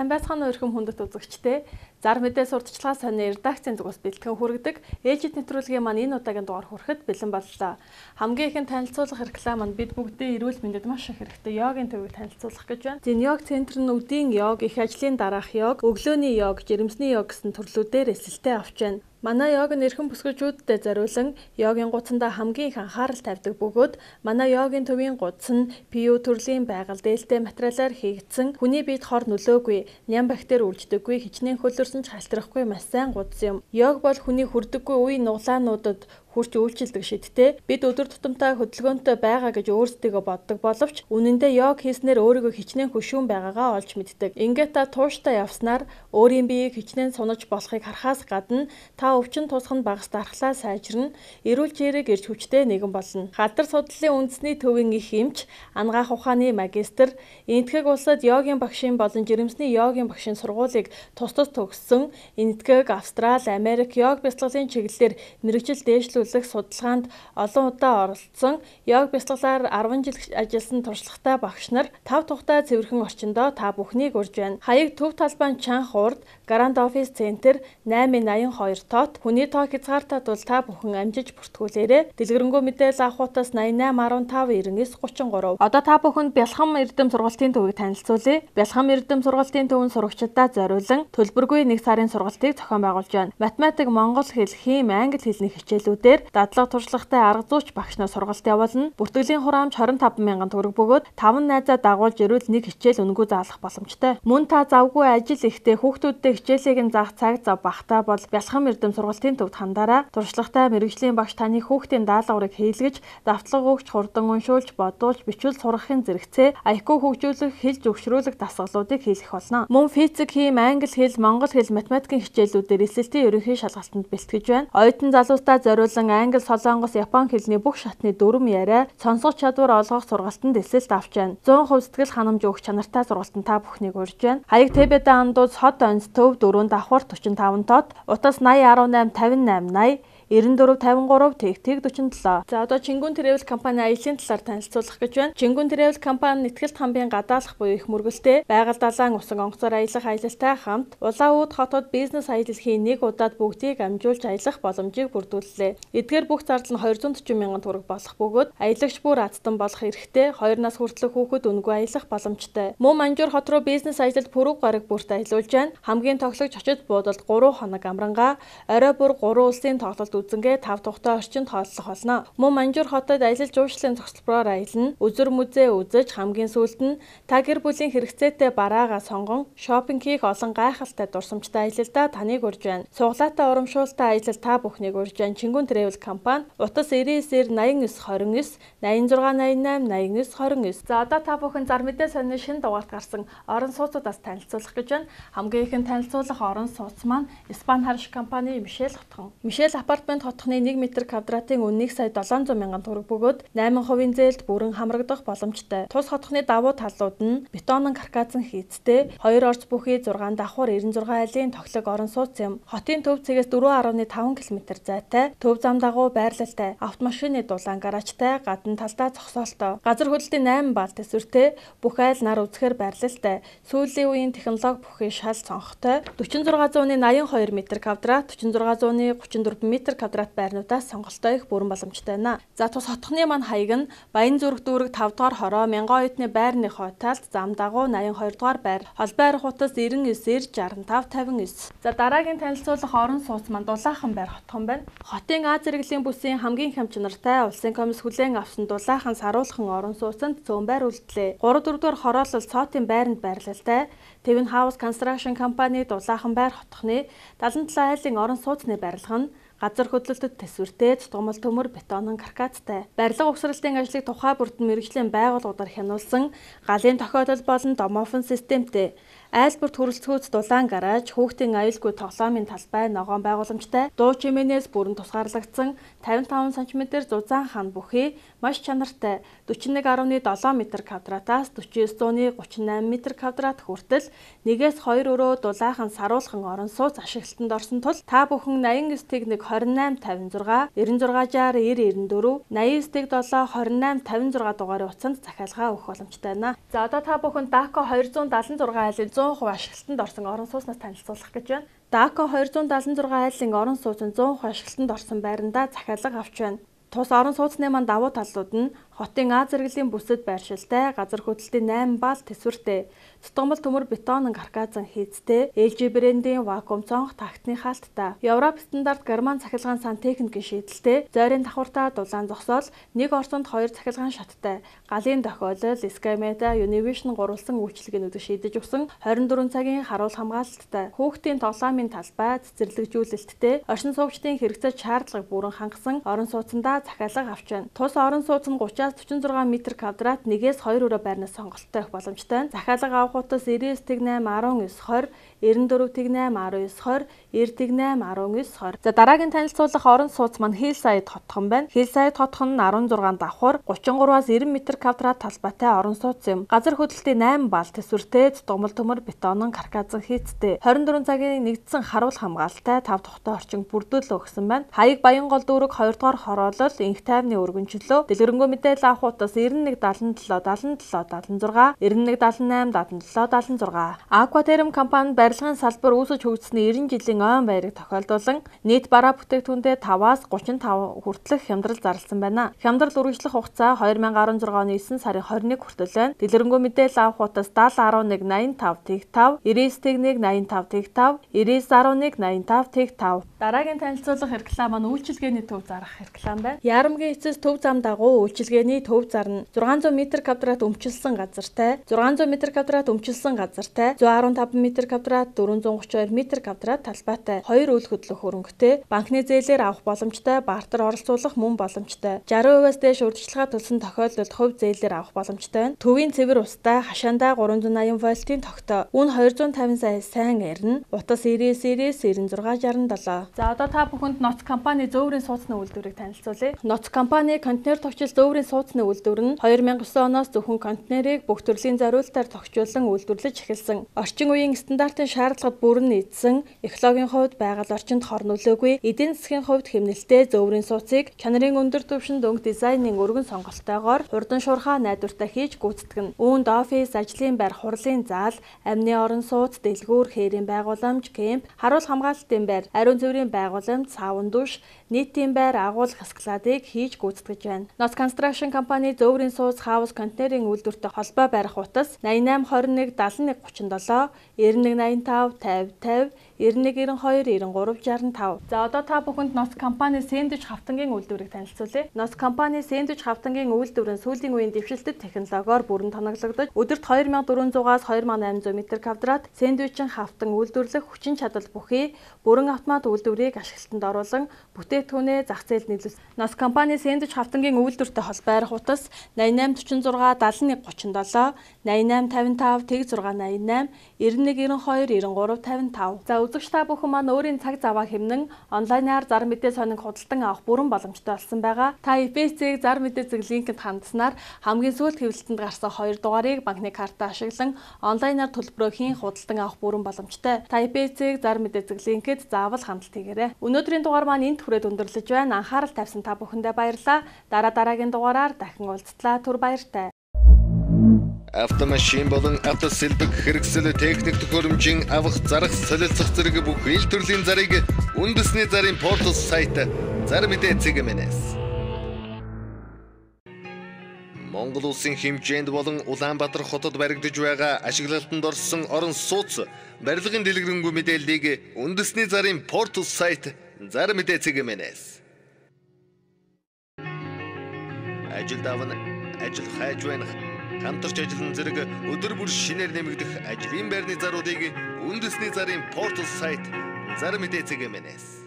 Сайн байцгаана уу өрхөм хүндэт үзэгчдээ. Зар мэдээ сурталчилгаа сонины редакцийн зүгээс бэлтгэн хүргэдэг ээлжид нэвтрүүлгийн маань энэ удаагийн дугаар хүрэхэд бэлэн боллоо. Хамгийн ихэнд танилцуулах реклам маань бид бүгдээ эрүүл мэндэд маш их хэрэгтэй йогийн төвийг танилцуулах гэж байна. Зин йог центр нь үдийн йог, их ажлын дараах йог, өглөөний йог, жирэмсний йог гэсэн төрлүүдээр эсэлтээ авч байна. Манай йог нь эрхэм бүсгүйчүүдэд зориулан йогийн гудсандаа хамгийн их анхаарал тавьдаг бөгөөд манай йогийн төвийн гудс нь PU төрлийн байгаль дээлтэй материалаар хийгдсэн хүний биед хор нөлөөгүй, ням бактери үрждэггүй, хичнээн хөлөрсөн ч халтрахгүй маш сайн гудс юм. Йог бол хүний хүрдэггүй үе нуглаануудад хүрч үйлчилдэг шидтэй. Бид өдөр тутамдаа хөдөлгөөнтэй байгаа гэж өөрсдийгөө боддог боловч үнэндээ йог хийснээр өөрийгөө хичнээн хөшүүн байгаагаа олж мэддэг. Ингээд та тууштай явснаар өөрийн биеийг хичнээн сунаж болохыг харахаас гадна та өвчин тусах нь багас дархлаа сайжирна, эрүүл чирэг ирж хүчтэй нэгэн болно. Халдар судлалын үндэсний төвийн их эмч, ангаах ухааны магистр, энэтхэг улсад йогийн багшийн болон жирэмсний йогийн багшийн сургуулийг тус төгссөн, энэтхэг Австрали, Америк йог бяцлаглалын чиглэлээр мэргэжил дээшлүүлэх судалгаанд олон удаа оролцсон, йог бяцлаглаар 10 жил ажилласан туршлагатай багш нар 5 тухтай цэвэрхэн орчиндөө та бүхнийг урьж байна. Хаяг төв талбайн чанх урд Grand Office Center 882 тот хүний тоо хязгаартай тул та бүхэн амжиж бүртгүүлээрэй. Дэлгэрэнгүй мэдээлэл авахутаас 88 15 99 33. Одоо та бүхэнд Бялхам Эрдэм сургалтын төвийг танилцуулъя. Бялхам Эрдэм сургалтын төв нь сурагчдаа зориулан төлбөргүй 1 сарын сургалтыг зохион байгуулж байна. Математик, монгол хэл, хим, англи хэлний хичээлүүдээр дадлага туршлагатай арга зүйч багш нар сургалт явуулна. Бүртгэлийн хураамж 25 мянган төгрөг бөгөөд 5 найзаа дагуулж ирвэл нэг хичээл үнэгүй заалах боломжтой. Мөн та завгүй ажил ихтэй хүүхдүүдтэй хичээлийг нь заах цаг зав багтаа бол Бялхам Эрдэм сургалтын төвд хандаарай. Туршлагатай мэргэжлийн багш таны хүүхдийн даалгаврыг хийлгэж, давтлага өгч, хурдан уншуулж, бодуулж, бичвэл сургахын зэрэгцээ, IQ хөгжүүлэх, хэл зөвшрүүлэх дасгалуудыг хийлгэх болно. Мөн физик, хим, англи хэл, монгол хэл, математикийн хичээлүүдээр эсэлтийн ерөнхий шалгалтанд бэлтгэж байна. Оюутан залуустаа зориулан англи, солонгос, япон хэлний бүх шатны дүрм яриа, сонсох чадвар олгох сургалтанд эсэлт авч байна. 100% сэтгэл ханамж өгөх чанартай сургалтанд та бүхнийг урьж байна. Хаяг ТБ даандууд сод онц төв 4 давхар 45 тот, утас 80 18 58 80 94 53 тэг 47. За одоо Чингүн Travel компани аяллаа талаар танилцуулах гэж байна. Чингүн Travel компани нэтгэлт хамбын гадаалах буюу их мөргөлтэй байгаль далайн усан онгоцоор аялах аялалтай хамт Улаанууд хотод бизнес аяллахын нэг удаад бүгдийг амжуулж аялах боломжийг бүрдүүллээ. Эдгээр бүх зардал нь 240 мянган төгрөг болох бөгөөд аялагч бүр аздан болох эрхтэй 2 нас хүртэлх хүүхэд үнэгүй аялах боломжтой. Мөн Манжуур хот руу бизнес аялалд пүрэв гараг бүрт аялуулж байна. Хамгийн тоглогч очиж буудалд 3 хоног амрангаа, орой бүр 3 улсын тоглолт үзэнгээ 5 тухтай орчинд хооллох болно. Мөн Манжуур хотод аялал жуулчлалын зохицлбороор аялна. Үзүр музей үзэж хамгийн сүүлд нь та гэр бүлийн хэрэгцээтэй бараагаа сонгон шопинг хийх олон гайхалтай дурсамжтай аялалдаа таныг урьж байна. Суглаатай урамшуултай аялал та бүхнийг урьж байна. Чингүн Travel компани утас 99 89 29 86 88 89 29. За одоо та бүхэн зар мэдээ сонины шинэ дугаарт гарсан орон сууцуудаас танилцуулах гэж байна. Хамгийн ихэнд танилцуулах орон сууц маань Испани харш компани Мишель хотхон. Мишель апартмент хотхны 1 м квадратын үнэ 1,700,000 төгрөг бөгөөд 8% зээлд бүрэн хамрагдах боломжтой. Тус хотхны давуу талууд нь бетонон каркасын хийцтэй, 2 орц бүхий 6 давхар 96 айлын тоглог орон сууц юм. Хотын төв цэгээс 4.5 км зайтай, төв зам дагуу байрлалтай, автомашины дулаан гаражтай, гадна талдаа зогсоолтой. Газар хөдлөлтийн 8 баал төсвөртэй, бүх айл нар үзэхээр байрлалтай. Сүүлийн үеийн технологи бүхий шал цонхтой, 4682 м квадрат, 4634 м квадрат байрнуудаас сонголтоо их бүрэн боломжтой байна. За тус хотхны маань хаяг нь Баян зүрх дүүрэг 5 дугаар хороо, Мянган оюутны байрны хоталд, зам дагуу 82 дугаар байр, холбоо арх утас 99 65 59. За дараагийн танилцуулах орон сууц маань Дулаахан байр хотхон байна. Хотын Аз зэрэглэлийн бүсийн хамгийн их чанартай улсын комисс хүлээн авсан Дулаахан саруулхан орон сууцанд цөөн байр үлдлээ. 3 4 дугаар хороолол цоотын байранд байрлалтай. Твин Хаус Construction компани Дулаахан байр хотхны 77 айлын орон сууцны барилга нь газар хөдлөлтөд төсвөртэй, цутгамал төмөр, бетонон каркацтай. Барилга угсралтын ажлыг тухай бүрдэн мэргэжлийн байгууллагуудаар хянуулсан, галын тохиолдол болон домофон системтэй. Айлбарт хүрэлцгүүц дулаан гараж, хүүхдийн аюулгүй тоглоомын талбай, ногоон байгууламжтай, дуу чимээнээс бүрэн тусгаарлагдсан 55 см зузаан хан бүхий маш чанартай 41.7 м квадратаас 49.38 м квадрат хүртэл 1-2 өрөө дулаахан саруулхан орон сууц ашиглалтанд орсон тул та бүхэн 89-1 2856 9660 94 89-7 2856 дугаарын утсанд захиалгаа өгөх боломжтой байна. За одоо та бүхэн Дако 276 айлын 100 100% ашиглалтанд орсон орон сууцнаас танилцуулах гэж байна. Дако 276 айлын орон сууц нь 100% ашиглалтанд орсон байранда захиалга авч байна. Тус орон сууцны манд давуу талууд нь хотын А зэрэглэлийн бүсэд байршилтай, газар хөдлөлтийн 8 бал тэсвэртэй, цутгамал төмөр бетон карказан хийцтэй, LG брендийн вакуум цонх тагтны хаалттай, Европ стандарт герман цахилгаан сантехникийн шийдэлтэй, зойрын давхартай дулаан зогсоол, нэг орсонд 2 цахилгаан шаттай, галын тохиолол, Skymeta, Univision гурвалсан үйлчилгээнүүдийг шийдэж өгсөн 24 цагийн харуул хамгаалалттай, хүүхдийн тоглоомын талбай, цэцэрлэгжүүлэлттэй, оршин суугчдын хэрэгцээ шаардлагыг бүрэн хангасан орон сууцндаа захиалга авч байна. Тус орон сууц нь 30-46 м2 нэгээс 2 өрөө байрнаас сонголттой их боломжтой. Захиалга авах утас 99-8 19 20, 94-8 19 20, 90-8 19 20. За дараагийн танилцуулах орон сууц маань Hillside хотхон байна. Hillside хотхон нь 16 давхар 33-аас 90 м2 талбайтай орон сууц юм. Газар хөдлөлтийн 8 бал тэсвэртэй, цутгамал төмөр бетонон карказан хийцтэй, 24 цагийн нэгдсэн харуул хамгаалалтай 5 тухтай орчин бүрдүүлэлт өгсөн байна. Хаяг Баянгол дүүрэг 2 дугаар хороолол, инх тайвны өргөнчлөө, дэлгэрэнгүй мэдээлэл авах утас 9177 77 76, 9178 77 76. Aquaterm компани барилгын салбар үүсэж хөгжсөний 90 жилийн ойн баярыг тохиолдуулан нийт бараа бүтээгдэхүүндээ 5-аас 35 хүртэлх хямдрал зарласан байна. Хямдрал үргэлжлэх хугацаа 2016 оны 9 сарын 21 хүртэл байна. Дэлгэрэнгүй мэдээлэл авах утас 7011 85 5, 99 85 5, 99 11 85 5. Дараагийн танилцуулах реклам маань үйлчилгээний төв зарах реклам байна. Ярамгийн эцэс төв зам дагуу үйлчилгээний төв зарна. 600 м2 өмчилсөн газартай, 600 м2 өмчилсөн газартай, 115 м2 432 м2 талбайтай, 2 үйл хөдлөх хөрөнгөтэй, банкны зээлээр авах боломжтой, бартер оролцуулах мөн боломжтой. 60%-аас дээш урьдчилгаа төлсөн тохиолдолд хувь зээлээр авах боломжтой. Төвийн цэвэр устай, хашаандаа 380 вольтын тогтоо. Үн 250 сая сайн ярина. Утас 99 96 67. За одоо та бүхэнд ноц компани зөөврийн сууцны үйлдвэрийг танилцуулъя. Ноц компани контейнер тогтчил зөөврийн сууцны үйлдвэр нь 2009 оноос зөвхөн контейнерыг бүх төрлийн зориулалтаар тогтчуулан үйлдвэрлэж эхэлсэн. Орчин үеийн стандартын шаардлагад бүрэн нийцсэн, экологийн хувьд байгаль орчинд хор нөлөөгүй, эдийн засгийн хувьд хэмнэлттэй зөөврийн сууцыг чанарын өндөр түвшинд өнгө дизайнын өргөн сонголтойгоор хурдан шуурхай найдвартай хийж гүйцэтгэнэ. Үүнд офис, ажлын байр, хурлын зал, амны орон сууц, дэлгүүр, хээрийн байгууламж, кемп, харуул хамгаалалтын байр, ариун цэврийн байгууламж, сауна душ, нийтийн байр, агуулга складыг хийж гүйцэтгэж байна. Nots Construction компани зөөврийн сууц хаус контейнерын үйлдвэртэй холбоо барих утас 88 21 71 37, 91 85 50 50, 91 92 93 65. За одоо та бүхэнд Nots компани сэндвич хавтангийн үйлдвэрийг танилцуулъя. Nots компани сэндвич хавтангийн үйлдвэр нь сүүлийн үеийн дэвшилтэт технологиор бүрэн тоноглогдож, өдөрт 2400-аас 2800 м2 сэндвичийн хавтан үйлдвэрлэх хүчин чадал бүхий бүрэн автомат үйлдвэрийг ашиглалтанд оруулан бүтээгдэхүүнээ зах зээлд нийлүүлсэн. Nots компани сэндвич хавтангийн үйлдвэртэй холбоо барих утас 88 46 71 37, 88 55 688, 91 92 93 55. За үзэгч та бүхэн маань өөрийн цаг заваа хэмнэн онлайнаар зар мэдээ сонин худалдан авах бүрэн боломжтой болсон байгаа. Та IPC-г зар мэдээ зэг линкэд хандаснаар хамгийн сүүлд хэвлэлтэнд гарсан 2 дугаарыг банкны картаа ашиглан онлайнаар төлбөрөө хийн худалдан авах бүрэн боломжтой. Та IPC-г зар мэдээ зэг линкэд заавал хандлт хийгээрэй. Өнөөдрийн дугаар маань энд хүрээд өндөрлөж байна. Анхаарал тавьсан та бүхэндээ баярлалаа. Дараагийн дугаараар дахин уулзтлаа. Түр баяртай. Автомашин болон автосэлбэг хэрэгсэл техник төхөөрөмжийн авах зарах солилцох зэрэг бүх ил төрлийн зарыг үндэсний зарын портал сайт Зар мэдээ цэгмэнэс. Монгол улсын хэмжээнд болон Улаанбаатар хотод баригдаж байгаа ашиглалтанд орсон орон сууц барилгын дэлгэрэнгүй мэдээллийг үндэсний зарын портал сайт Зар мэдээ цэгмэнэс. Ажил давна, ажил хайж байна. Хамтарч ажиллан зэрэг өдөр бүр шинээр нэмэгдэх ажлын байрны заруудыг үндэсний зарын портал сайт Зар мэдээ цэгмэнэс.